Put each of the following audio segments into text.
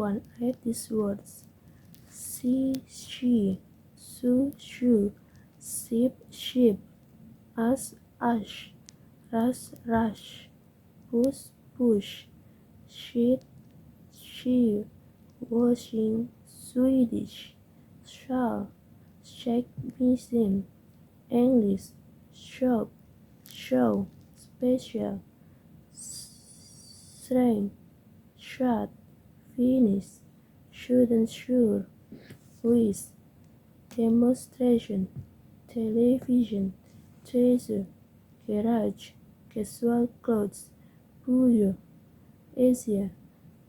1. Read these words. She, shoe, sheep, ash, rush, push, sheet, she, washing, Swedish, shall, shake machine, English, shop, show, special, shrink, shut, finish, shouldn't, sure, wish, demonstration, television, treasure, garage, casual clothes, bureau, Asia,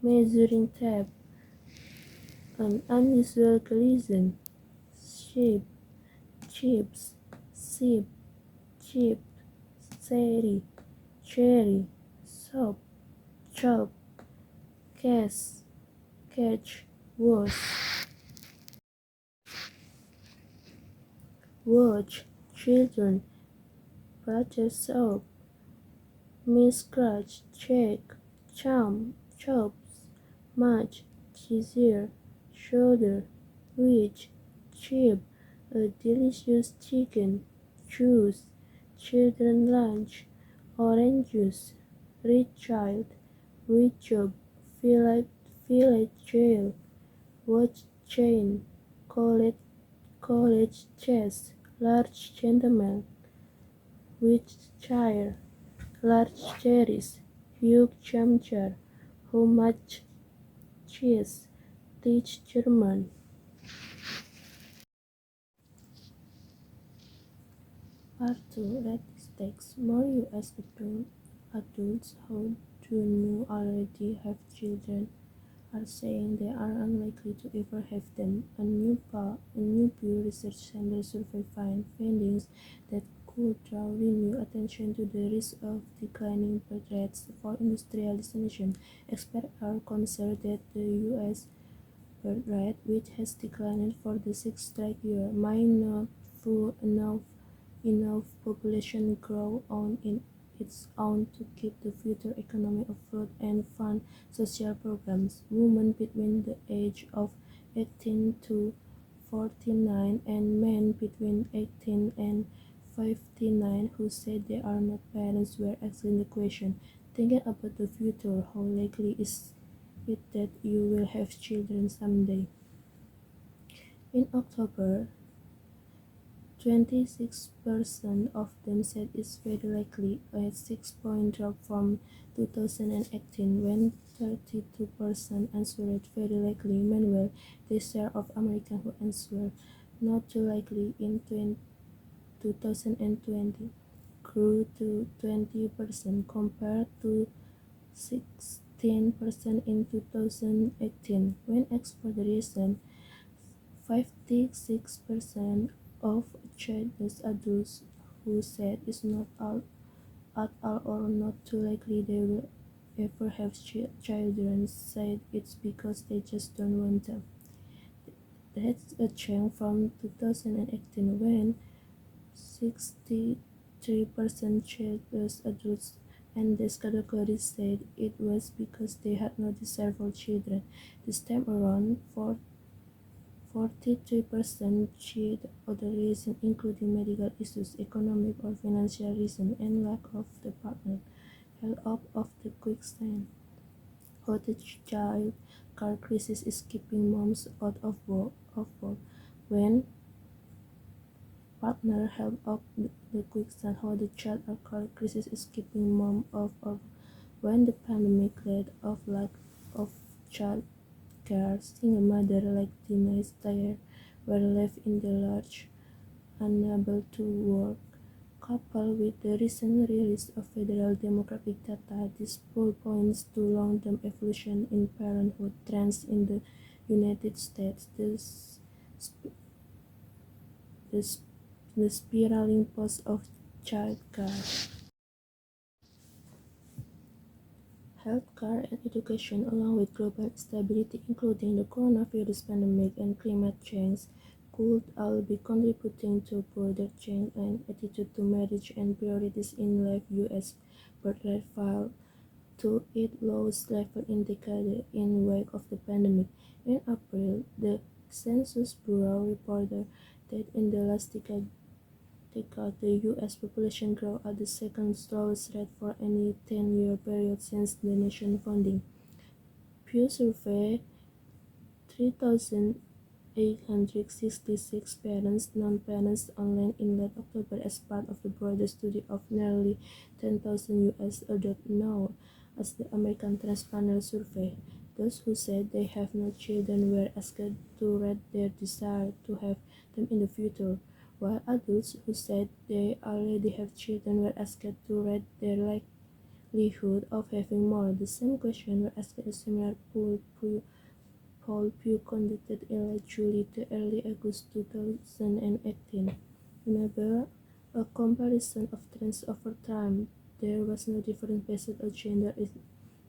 measuring tape, an unusual collision, shape, chips, sip, chip, cherry, soap, chop, cast, catch, watch, children, butter soap, scratch, check, chops, much, cheesier, shoulder, rich, cheap, a delicious chicken, juice, children lunch, orange juice, rich child, rich job, fillet jail, watch chain, college chess, large gentleman, which chair, large cherries, huge chumcher, how much cheese, teach German. Part 2. Read this text. More U.S. adults who do you already have children are saying they are unlikely to ever have them. A new Pew Research Center survey findings that could draw renewed attention to the risk of declining birth rates for industrialization. Experts are concerned that the U.S. birth rate, which has declined for the sixth straight year, might not fuel enough population growth on its own to keep the future economy afloat and fund social programs. Women between the age of 18 to 49 and men between 18 and 59 who said they are not parents were asking the question, thinking about the future, how likely is it that you will have children someday? In October, 26% of them said it's very likely, a 6-point drop from 2018 when 32% answered very likely. Meanwhile, the share of Americans who answered not too likely in 2020 grew to 20% compared to 16% in 2018. When asked for the reason, 56% of childless adults who said it's not at all or not too likely they will ever have children said it's because they just don't want them. That's a change from 2018 when 63% childless adults and this category said it was because they had no desire for children. This time around, 43% shared other reasons including medical issues, economic or financial reasons, and lack of the partner. Help of the quicksand. How the child car crisis is keeping moms out of work. When partner help of the quicksand. How the child car crisis is keeping mom out of when the pandemic led of lack of child care, single mother like Dina's tire were left in the lurch, unable to work. Coupled with the recent release of federal demographic data, this poll points to long-term evolution in parenthood trends in the United States. The spiraling cost of childcare. Healthcare and education, along with global instability, including the coronavirus pandemic and climate change, could all be contributing to broader change in attitude to marriage and priorities in life. U.S. birth rate fell to its lowest level in decades in wake of the pandemic. In April, the Census Bureau reported that in the last decade, the U.S. population grew at the second slowest rate for any 10-year period since the nation's founding. Pew surveyed 3,866 parents, non-parents online in late October as part of the broader study of nearly 10,000 U.S. adults known as the American Transplant Survey. Those who said they have no children were asked to rate their desire to have them in the future, while adults who said they already have children were asked to rate their likelihood of having more. The same question were asked in a similar poll Pew conducted in late July to early August 2018. Enable a comparison of trends over time. There was no difference based on gender in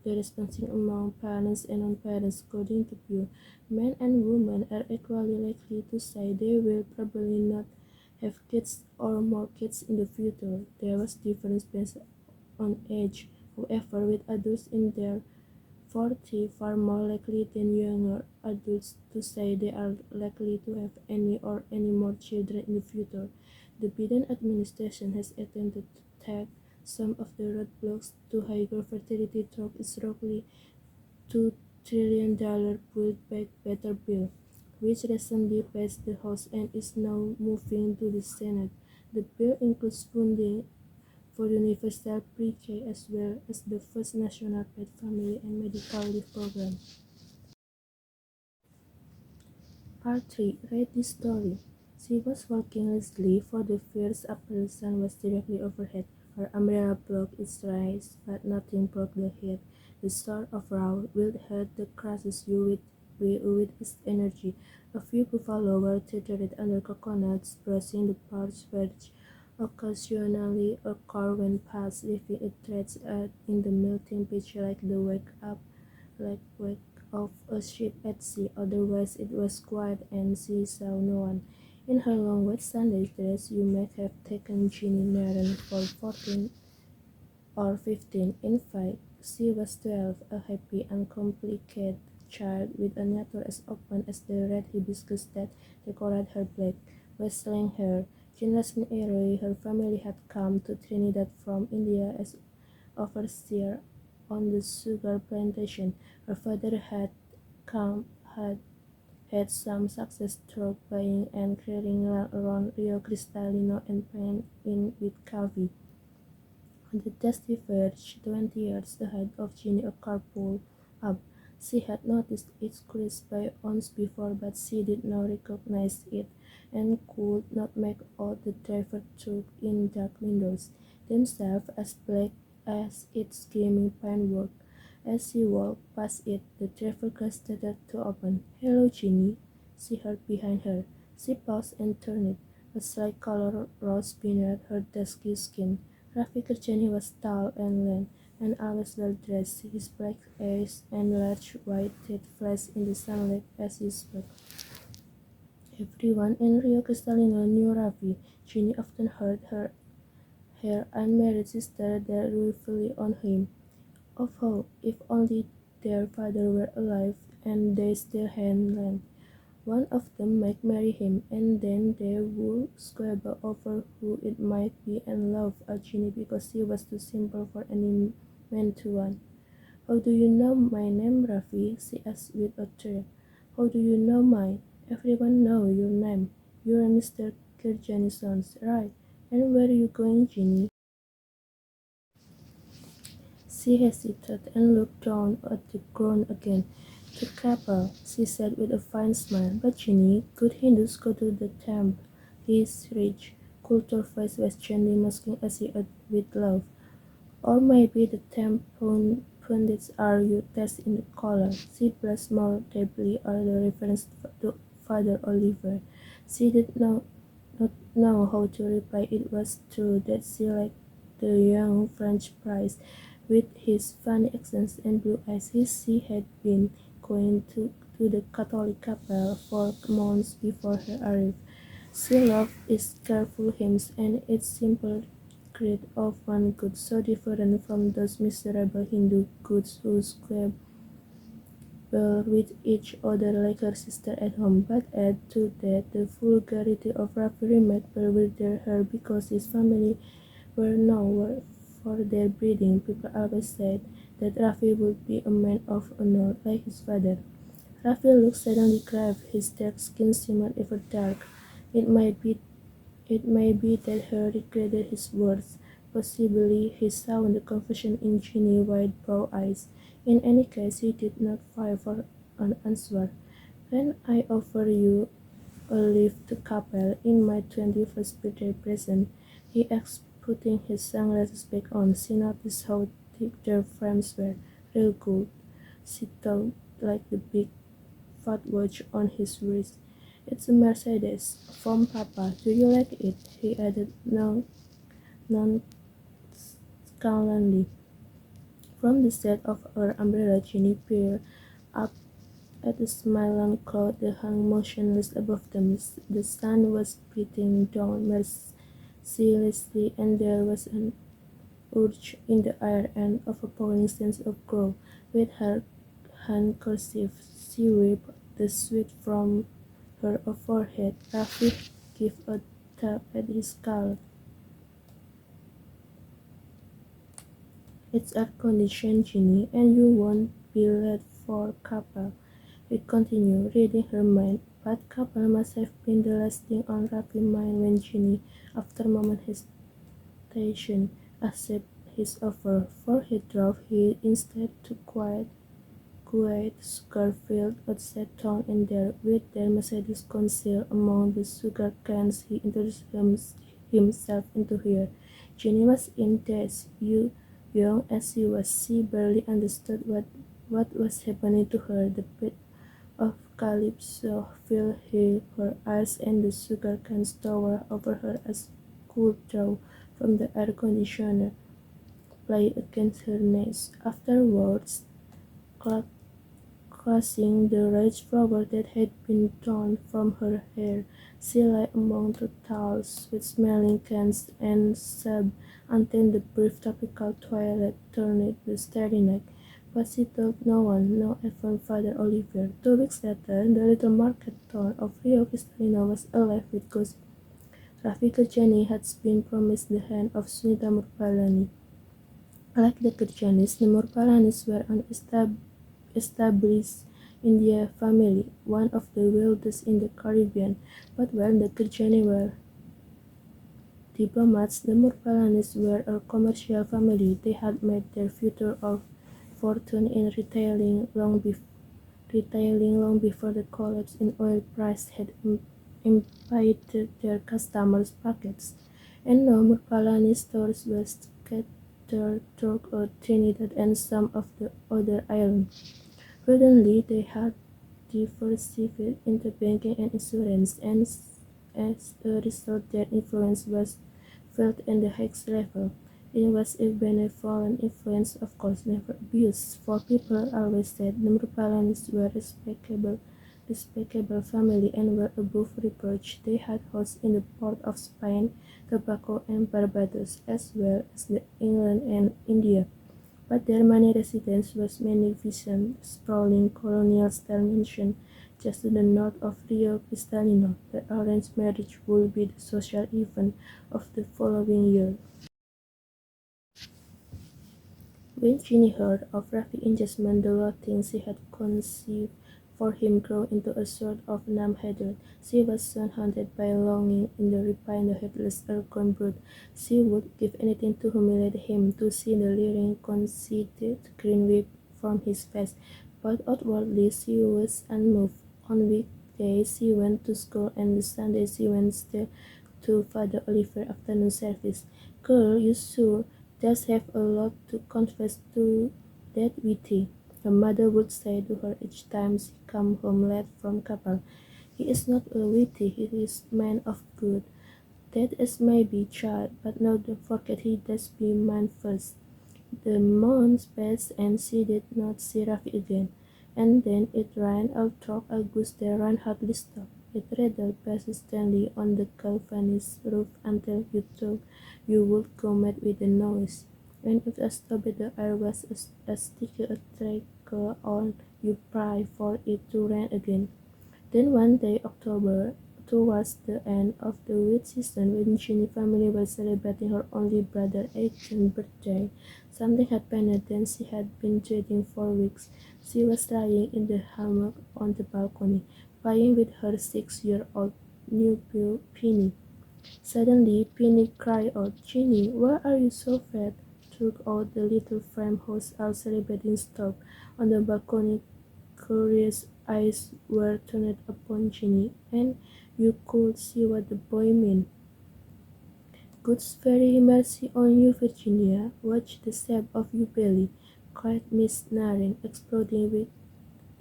the responses among parents and non-parents. According to Pew, men and women are equally likely to say they will probably not have kids or more kids in the future. There was difference based on age, however, with adults in their 40 far more likely than younger adults to say they are likely to have any or any more children in the future. The Biden administration has attempted to take some of the roadblocks to higher fertility through its roughly $2 trillion Build Back Better bill, which recently passed the House and is now moving to the Senate. The bill includes funding for universal pre-K as well as the first national paid family and medical leave program. Part 3. Read this story. She was walking lazily, for the fierce April sun was directly overhead. Her umbrella blocked its rays, but nothing broke the heat. The sort of raw, wild heat that crushes you with its energy. A few buffalo were tethered under coconuts, brushing the parched verge. Occasionally, a car went past, leaving it trapped in the melting pitch like the wake of a ship at sea. Otherwise, it was quiet, and she saw no one. In her long white Sunday dress, you might have taken Jeannie Maren for 14 or 15. In fact, she was 12, a happy, uncomplicated child with a nature as open as the red hibiscus that decorated her black, whistling hair. Generation early, her family had come to Trinidad from India as overseer on the sugar plantation. Her father come had had some success through buying and clearing land around Rio Cristalino and paying in with coffee. On the dusty verge, 20 yards ahead of Ginny, a car pulled up. She had noticed its crease by ounce before, but she did not recognize it, and could not make out the driver truck in dark windows, themselves as black as its gleaming paintwork. As she walked past it, the driver glass started to open. "Hello, Ginny," she heard behind her. She paused and turned. A slight color rose beneath her dusky skin. Rafi Kirchani was tall and lean, and always well dressed. His black eyes and large white teeth flashed in the sunlight as he spoke. Everyone in Rio Cristalino knew Rafi. Ginny often heard her unmarried sister there ruefully on him. Oh, if only their father were alive, and they still had land. One of them might marry him, and then they would squabble over who it might be and love Ginny because she was too simple for any man to want. "How do you know my name, Rafi?" she asked with a thrill. "How do you know mine? Everyone knows your name. You're Mr. Kirjani's son, right? And where are you going, Ginny?" She hesitated and looked down at the ground again. "To Capel," she said with a fine smile. "But Ginny, good Hindus go to the temple." His rich, cultured face was gently masking as he added with love. "Or maybe the temple pundits are you test in the collar." She blushed more deeply at the reference to Father Oliver. She did not know how to reply. It was true that she liked the young French prince with his funny accent and blue eyes. She had been going to the Catholic chapel for months before her arrival. She loved its careful hymns and its simple secret of one good so different from those miserable Hindu goods who squabble with each other like her sister at home. But add to that the vulgarity of Rafi might bewilder her because his family were known for their breeding. People always said that Rafi would be a man of honor like his father. Rafi looked suddenly grave, his dark skin shimmered ever dark. It might be it may be that he regretted his words. Possibly he saw the confusion in Ginny's wide-brown eyes. In any case, he did not fire for an answer. "Can I offer you a lift to Capel in my 21st birthday present?" he asked, putting his sunglasses back on. She noticed how thick their frames were. Real gold, she thought, like the big fat watch on his wrist. "It's a Mercedes, from Papa. Do you like it?" he added nonchalantly. From the shade of her umbrella, Jenny peered up at the smiling cloud that hung motionless above them. The sun was beating down mercilessly, and there was an urge in the air and overpowering sense of glow. With her handkerchief, she wiped the sweat from her forehead. Rafiq gave a tap at his skull. "It's air-conditioned, Ginny, and you won't be late for Capel," he continued, reading her mind. But Capel must have been the last thing on Rafi's mind when Ginny, after a moment's hesitation, accepted his offer. For he drove he instead to quiet, sugar-filled outside town, and there, with their Mercedes concealed among the sugar cans, he introduced himself into her. Jenny was in tears. Young as she was, she barely understood what was happening to her. The beat of calypso filled her eyes, and the sugar cans towered over her as cool draw from the air conditioner played against her neck. Afterwards, clutching the rich flower that had been torn from her hair, she lay among the tall, sweet-smelling cans and sobbed until the brief tropical twilight turned the starry night. But she told no one, not even Father Oliver. 2 weeks later, the little market town of Rio Cristalino was alive with gossip. Rafi Kerjani had been promised the hand of Sunita Murpalani. Like the Kerjanis, the Murpalanis were an established India family, one of the wealthiest in the Caribbean. But while the Kerjani were diplomats, the Murpalanis were a commercial family. They had made their future of fortune in retailing long before the collapse in oil price had impeded their customers' pockets. And now Murpalani stores were scattered throughout Trinidad and some of the other islands. Prudently, they had diversified into banking and insurance, and as a result, their influence was felt at the highest level. It was a benevolent influence, of course, never abused, for people always said the Murpalanis were respectable family and were above reproach. They had hosts in the port of Spain, Tobago, and Barbados, as well as the England and India. But their main residence was magnificent, sprawling colonial-style mansion just to the north of Rio Cristalino. The arranged marriage would be the social event of the following year. When Ginny heard of Rafi's engagement, the loathing she had conceived for him grew into a sort of numb hatred. She was soon haunted by a longing in the refined, headless, arrogant brute. She would give anything to humiliate him, to see the leering, conceited grin whip from his face. But outwardly she was unmoved. On weekdays she went to school, and on Sundays she went still to Father Oliver's afternoon service. "Girl, you sure does have a lot to confess to that witty," her mother would say to her each time she came home late from Capel. "He is not a witty, he is a man of good. That is maybe, child, but now don't forget he does be man first." The months passed, and she did not see Rafi again. And then it rained all through August. The rain hardly stopped. It rattled persistently on the galvanized roof until you thought you would go mad with the noise. And if I stopped the air was as sticky a trickle on, you pray for it to rain again. Then one day, October, towards the end of the wheat season, when Ginny's family was celebrating her only brother's 18th birthday, something happened that she had been dreading for weeks. She was lying in the hammock on the balcony, playing with her 6-year-old newborn Penny. Suddenly, Penny cried out, "Ginny, why are you so fat?" Took out the little frame house out celebrating stuff on the balcony. Curious eyes were turned upon Ginny, and you could see what the boy meant. "God's very mercy on you, Virginia. Watch the shape of your belly," cried Miss Nairn, exploding with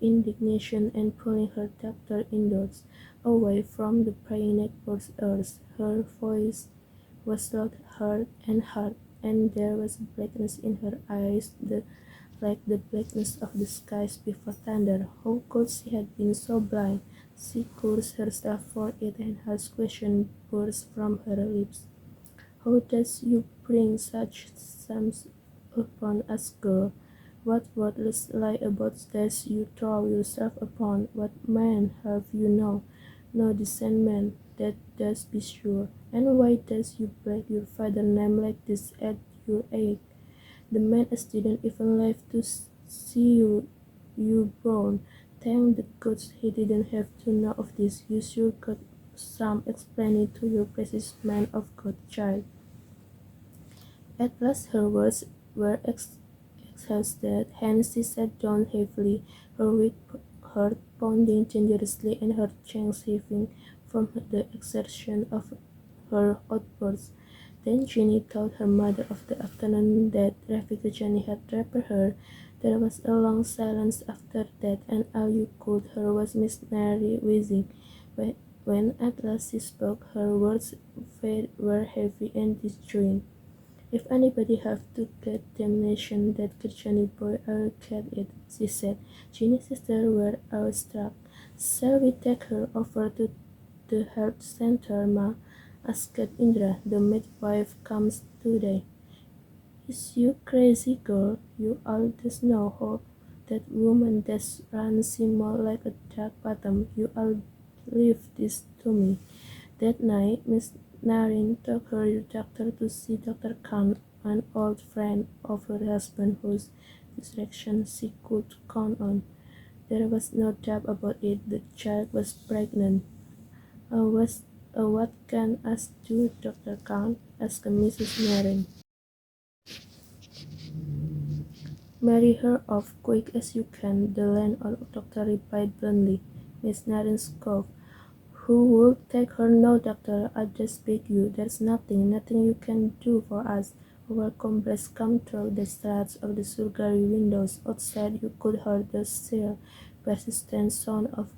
indignation and pulling her doctor indoors, away from the praying neighbor's ears. Her voice was loud, hard, and there was blackness in her eyes, like the blackness of the skies before thunder. How could she have been so blind? She cursed herself for it, and harsh questions burst from her lips. "How does you bring such sums upon us, girl? What worthless lie about does you throw yourself upon? What man have you now? No decent man, that does be sure. And why does you break your father's name like this at your age? The man didn't even live to see you born. Thank the gods he didn't have to know of this. You sure got some explaining to your precious man of God, child." At last her words were exhausted, hence she sat down heavily, her weak heart pounding dangerously and her chest heaving from the exertion of her outbursts. Then Jenny told her mother of the afternoon that Rafika Jenny had raped her. There was a long silence after that, and all you could hear was Miss Mary wheezing. When at last she spoke, her words were heavy and disjointed. "If anybody have to get damnation, that Kirchani boy, I'll get it," she said. Ginny's sisters were awestruck. "Shall we take her over to the health center, Ma?" asked Indra. "The midwife comes today." "Is you crazy, girl? You all just know how that woman does run more like a dark bottom. You all leave this to me." That night, Miss Nairn took her doctor to see Dr. Khan, an old friend of her husband whose discretion she could count on. There was no doubt about it, the child was pregnant. What can us do, Dr. Khan?" asked Mrs. Nairn. "Marry her off quick as you can," the landlord doctor replied bluntly. Miss Nairn scoffed. "Who will take her now, doctor? I just beg you. There's nothing you can do for us." A welcome breeze came through the slats of the surgery windows. Outside you could hear the shrill, persistent sound of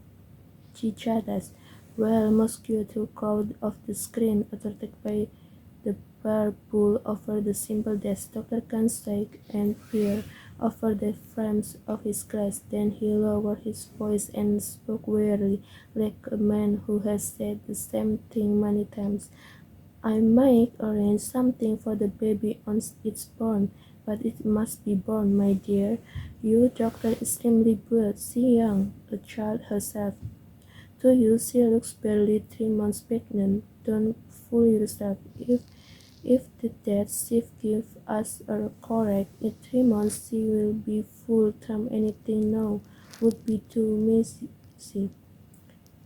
chichadas. Well, mosquito crowd off the screen, attracted by the bare bull over the simple desk. Dr. Khan sighed and peered over the frames of his glass. Then he lowered his voice and spoke wearily, like a man who has said the same thing many times. "I might arrange something for the baby on its born, but it must be born, my dear. Your doctor is extremely good. She young, a child herself. To you she looks barely 3 months pregnant. Don't fool yourself. If the death shift gives us a correct, in 3 months she will be full term. Anything now would be too messy."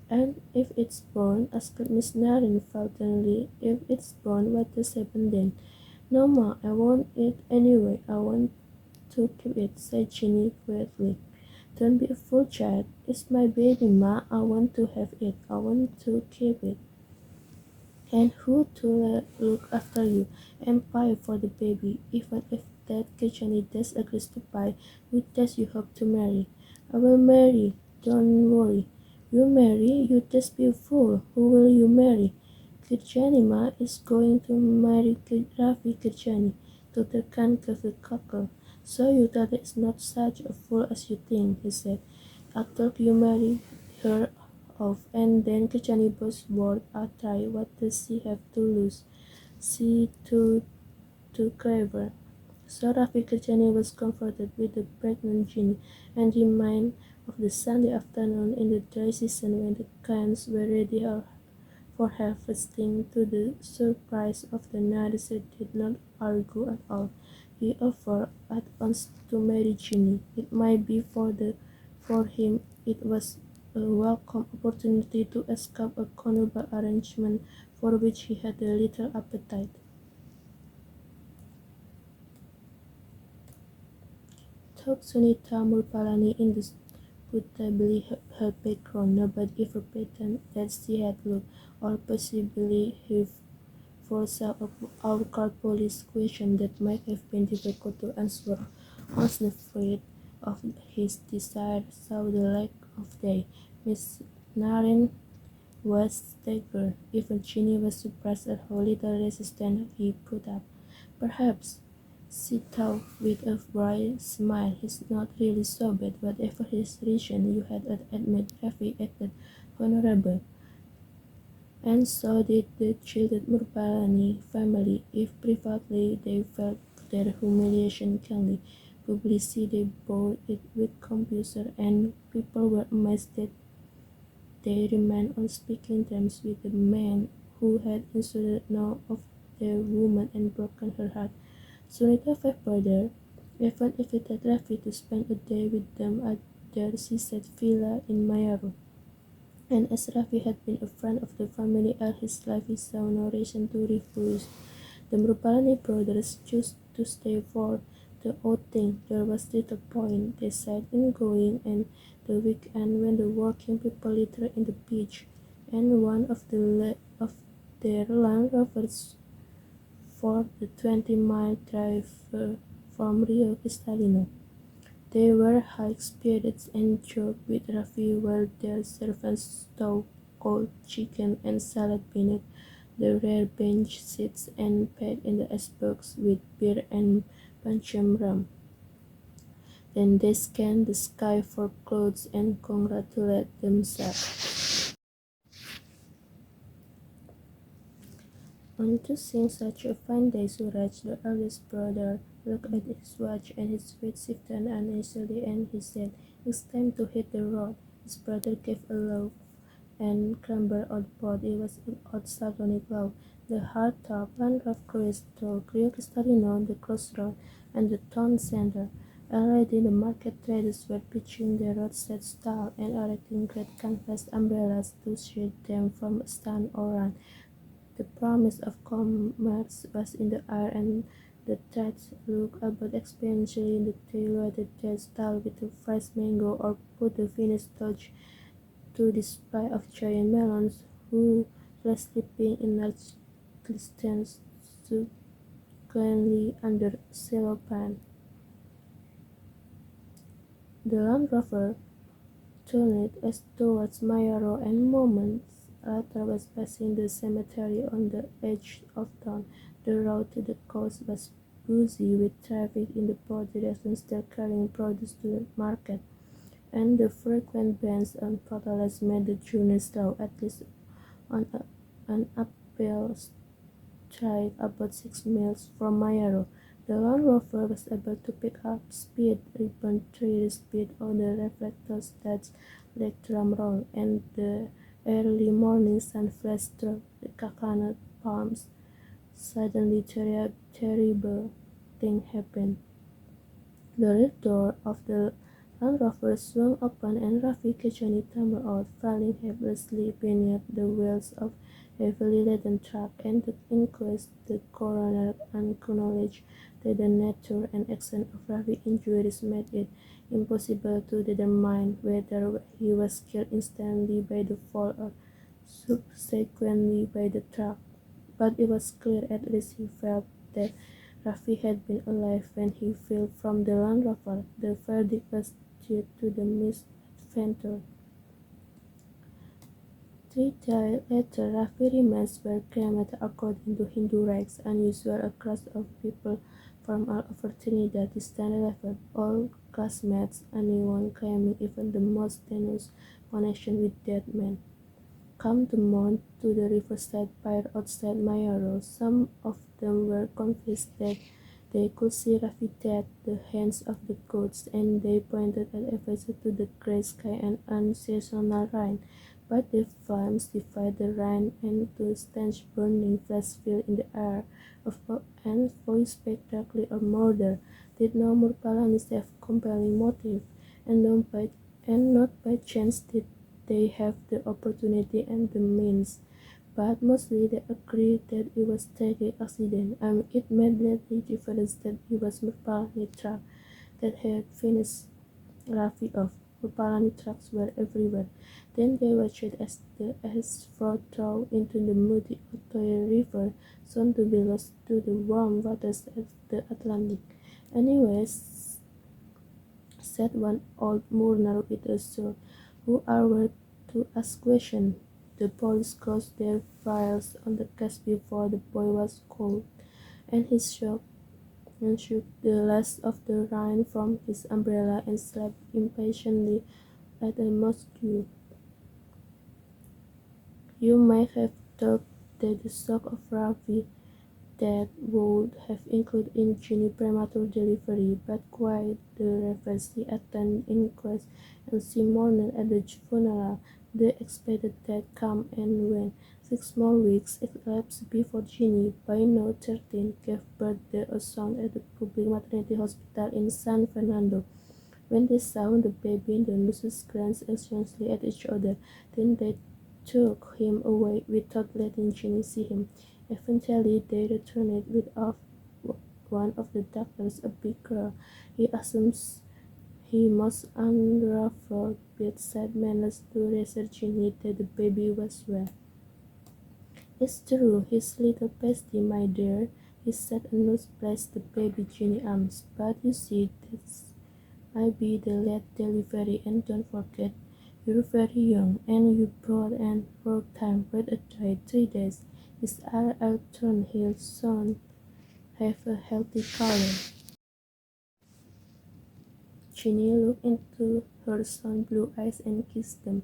"And if it's born?" asked Miss Nairn falteringly. "If it's born, what does happen then?" "No, Ma, I want it anyway. I want to keep it," said Ginny quietly. "Don't be a fool, child. It's my baby, Ma. I want to have it. I want to keep it. And who to look after you and pay for the baby? Even if that Kitcheny does agrees to pay, who does you hope to marry?" "I will marry. Don't worry." "You marry? You just be a fool. Who will you marry?" "Kitcheny, Ma, is going to marry Rafi Kitcheny." Dr. Khan gave a cackle. "So your daughter is not such a fool as you think," he said. "I thought you married her off, and then Kechani was bored outright. What does she have to lose? She too clever. So Raffi Kechani was comforted with the pregnant Ginny, and reminded of the Sunday afternoon in the dry season when the cans were ready for harvesting. To the surprise of the Narcissus did not argue at all. He offered at once to marry Ginny. It might be for him it was a welcome opportunity to escape a connubial arrangement for which he had a little appetite. Thought Sunita Murpalani indisputably her background. Nobody ever pretended that she had looked, or possibly he foresaw our police question that might have been difficult to answer. Honestly afraid of his desire saw the light of day. Miss Naren was staggered. Even Ginny was surprised at how little resistance he put up. Perhaps, she thought with a bright smile, he's not really so bad. Whatever his reason, you had to admit Rafi acted honorable. And so did the children Murpalani family. If privately they felt their humiliation keenly, publicly they bore it with composure, and people were amazed that they remained on speaking terms with the man who had insulted none of their women and broken her heart. Sunita further even invited Rafi to spend a day with them at their seaside villa in Mayaro. And as Rafi had been a friend of the family all his life, he saw no reason to refuse. The Murpalani brothers chose to stay for the outing. There was little point, they said, in going, and the weekend when the working people littered in the beach, and one of their Land Rovers for the 20-mile drive from Rio Cristalino. They were high-spirited and joked with Rafi while their servants stowed cold chicken and salad beneath the rare bench seats and packed in the icebox with beer and pancham rum. Then they scanned the sky for clouds and congratulated themselves on choosing such a fine day. Suraj, the eldest brother, looked at his watch and his feet shifted uneasily, and he said, "It's time to hit the road." His brother gave a laugh and clambered outboard. It was an odd sardonic laugh. The hard-top land-rough cruised through Rio Cristalino, the crossroad, and the town center. Already the market traders were pitching their roadside stall and erecting great canvas umbrellas to shield them from sun or rain. The promise of commerce was in the air, and the traders looked about experientially. They loaded their stall with a fresh mango or put the finished touch to the display of giant melons who were sleeping in large clusters securely under cellophane. The Land Rover turned west towards Mayaro, and moments later was passing the cemetery on the edge of town. The road to the coast was busy with traffic in the both directions, still carrying produce to the market, and the frequent bends on portals made the journey slow, at least on an uphill straight about 6 miles from Mayaro. The Land Rover was able to pick up speed, even through the speed of the reflectors that like drum roll, and the early morning sun flashed through the coconut palms. Suddenly, terrible thing happened. The rear door of the Land Rover swung open, and Rafi Kechani tumbled out, falling helplessly beneath the wheels of a heavily laden truck. And the inquest, the coroner acknowledged that the nature and extent of Rafi's injuries made it impossible to determine whether he was killed instantly by the fall or subsequently by the truck. But it was clear, at least he felt, that Rafi had been alive when he fell from the Land Rover. The verdict was due to the misadventure. 3 days later, Rafi remains were cremated according to Hindu rites. Unusual, a crowd of people from all over Trinidad is 10-11, all classmates, anyone claiming even the most tenuous connection with that man. Come to mourn to the riverside pier outside Mayaro. Some of them were convinced that they could see Rafi at the hands of the gods, and they pointed at efforts to the grey sky and unseasonal rain. But the flames defied the rain, and the stench burning flesh filled in the air, and voice spectacularly a murder. Did no Murpalanis have compelling motive, and not by chance did they have the opportunity and the means, but mostly they agreed that it was tragic accident. It made little difference that it was Murpalani truck that had finished Rafi off. Murpalani trucks were everywhere. Then they watched as the asphalt thrown into the muddy Otoy River, soon to be lost to the warm waters of the Atlantic. Anyways, said one old mourner with a soul, who are we to ask questions? The police closed their files on the case before the boy was called, and he shook the last of the rain from his umbrella and slept impatiently at a mosque. You might have thought that the shock of Ravi that would have included in Ginny premature delivery, but quite the reverse. He attended inquest and she mourned at the funeral. They expected that come and went. 6 more weeks elapsed before Ginny, by now 13, gave birth to a son at the public maternity hospital in San Fernando. When they saw the baby, the nurses glanced anxiously at each other. Then they took him away without letting Ginny see him. Eventually, they returned with one of the doctors, a big girl. He assumes he must unravel bedside manners to reassure Ginny that the baby was well. It's true, his little pasty, my dear, he said, and nurse placed the baby Ginny's arms. But you see, that's I be the late delivery, and don't forget, you're very young, and you brought an work time with a diet 3 days. His eye outurned, he'll soon have a healthy color. Ginny looked into her son's blue eyes and kissed them,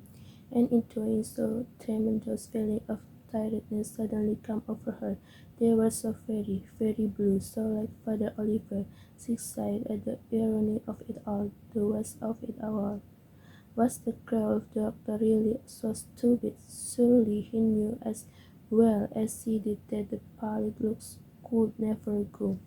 and in doing so, tremendous feeling of tiredness suddenly came over her. They were so very, very blue, so like Father Oliver. She sighed at the irony of it all, the waste of it all. Was the cruel doctor really so stupid? Surely he knew as well as she did that the pallid looks could never go.